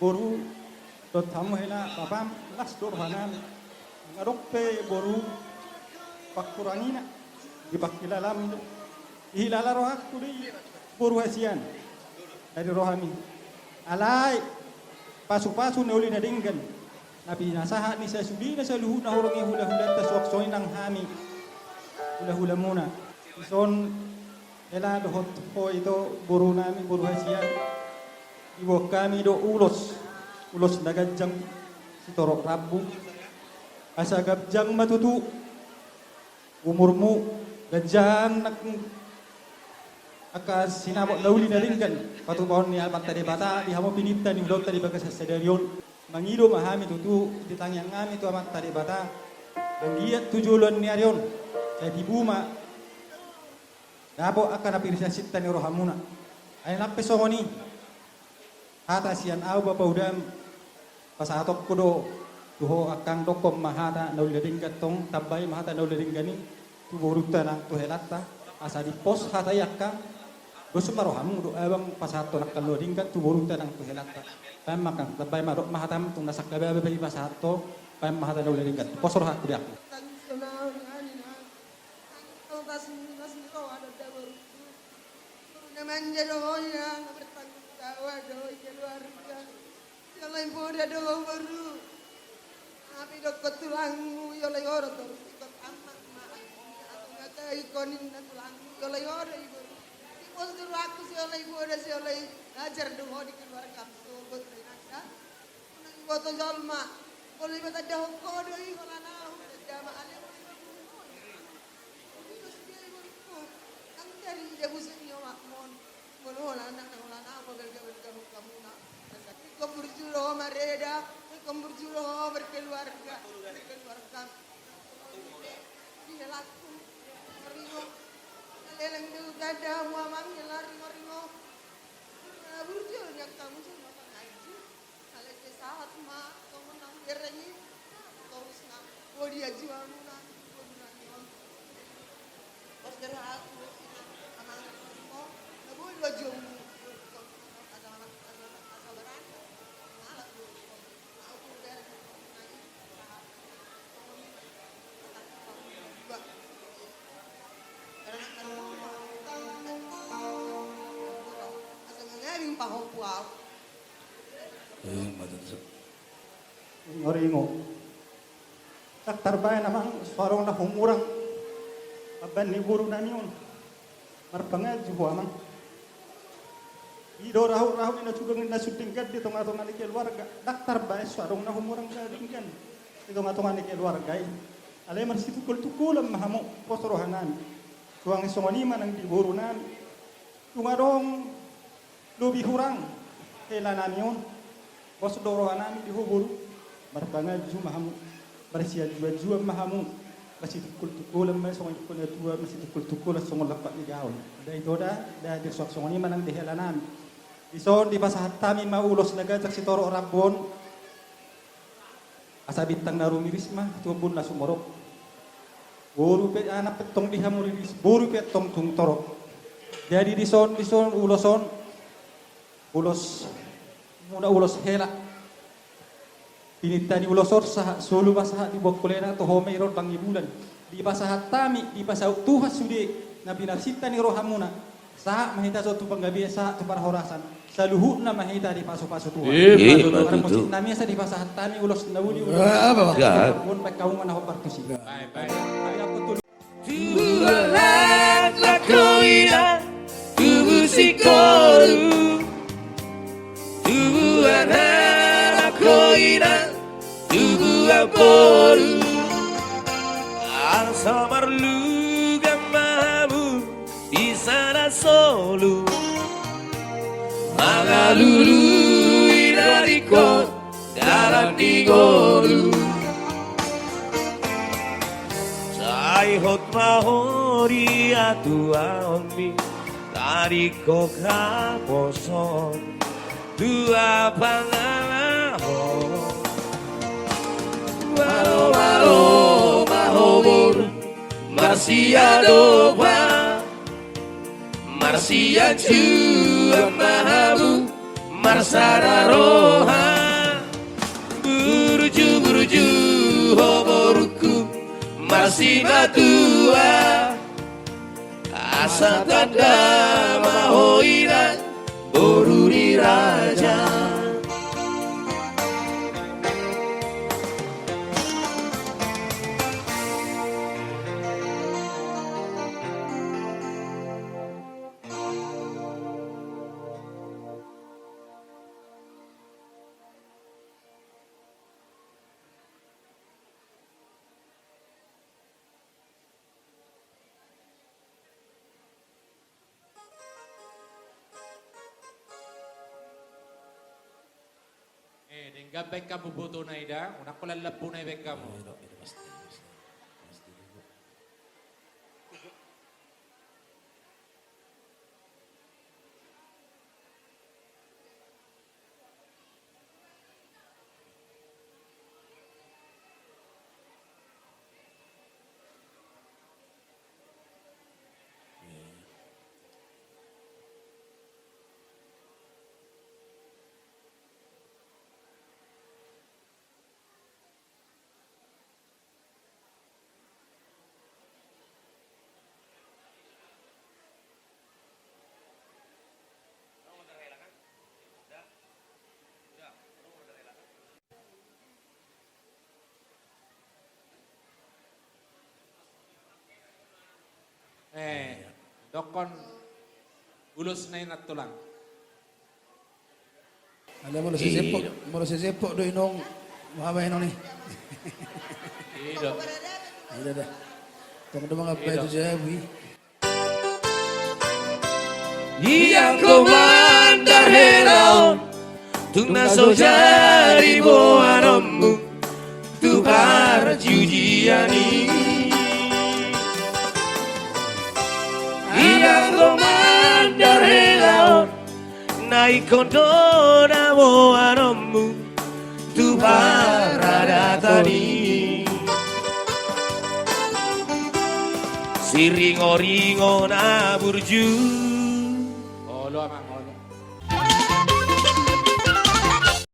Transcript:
boru dot tamu hela papam las dor hanan ngarok pe boru pakurangina di pakilalam ihilala rohak kudi boru hasian dari rohami alai pasu-pasu neuli nadinggan nabi nasaha ni saya sudi na saluhu na horongi hula-hula taswak soin nang hami hula-hula muna ison ela dohot ho itu boru nami boru hasian iwo kami do ulos nagajang sitorok rabu asa gabjang matutu umurmu gajang nak akas sinabok lauli na linggan patubaon ni albat tadi bata di hamo pinipta ni ulog tadi bagas sedarion mangido mahami tutu ditangyang ngami tu amat tadi bata banggiat tujulon ni arion saya dibuma dabo akan apirisa sitta ni rohamuna ay napesoni hata sian au bapa udam pasatok kudo tuho akang dokom mahata nauleding gatong tabay mahata nauleding gani tu boruta na tu helata asa di pos hata yakka gosumaro hamu do abang pasato nak kaloding gat tu boruta nang tu helata pam makang tabay marok mahatam tung nasak gabe bayi pasato pam mahata nauleding gat posor hak kudiak manja dong yang bertanggung jawab dong keluarga yang lain bodoh dong baru tapi dokter tulangmu yang lain orang terus ikut anak atau nggak tahu ikonin dan tulangmu yang lain orang ibu di pos dulu aku si yang lain bodoh si yang lain ngajar dong di keluarga kamu buat nada nang foto jalma kalau ibu tak ada hoko doi kalau nahu jama alih dari jago sini orang mon anak apa kamu nak berjulo mareda berjulo berkeluarga dia laku ringo leleng du gada muamang lari ringo berjulo yang kamu semua ngaji kalau saat ma kamu nang berani terus nang dia jual muna pas dari aku baju Ngoringo tak tarbay namang suarong na humurang aban ni buru na niyon marpangad jubo amang ido rahu ina sugang na sudingkat di tong-tong ni keluarga daktar bae suarong na humurang gadingkan di tong-tong ni keluarga alay man situkul-tukulam mahamo posorohanan tuang isongoni man ang diburu nan tungarong lubi hurang kailan namiyon bos dorohanan dihuburu marpangad jumahamu barisian juwa mahamu masih tukul-tukulam may songoni ko na tuwa masih tukul-tukul songol lapat ni gaon da ito da di songoni man ang dihelanan ison di pasahat tami maulos nagajak si toro rabon asa bintang narumiris mah tubun na sumorok buru pe anak petong dihamuriris buru pe tong tung torok jadi dison ulos muna ulos hela pinita di ulosor sah sulu basahat di bokolena to home iron bangi bulan di pasahat tami di pasaut tuha sude nabi narsita ni rohamuna sah mahita suatu penggabi sah tu para horasan saluhu na mahita di paso-paso tuha para musim nami sa di pasahat tami ulos nawuli ulos pun pekau mana hopartusi bye aku tuh Tuhan lakoina tubuh sikoru Tuhan lakoina tubuh aporu Alsa marlu gamamu di sana solo Magalulu inariko dalam digoru Saihot mahori atua onmi tariko kaposon dua pangalaho Walo mahobor Marsia doba Marsia jua mahamu Marsara roha masih batua asa tanda mahoiran boruri raja. Dengan baik kamu butuh naida, unak ko lalapo na baik kamu. Dokon gulus na yun at tulang. Alam mo, si Sepok do inong mahabay nong ni. Ido. Ida dah. Tunggu do mga pwede siya, wi. Yang komandar heraon tung naso jari boanomu tu par jujiani. Yang komandar heraon naik kondona boanomu tu par radatani. Siringo-ringo na burju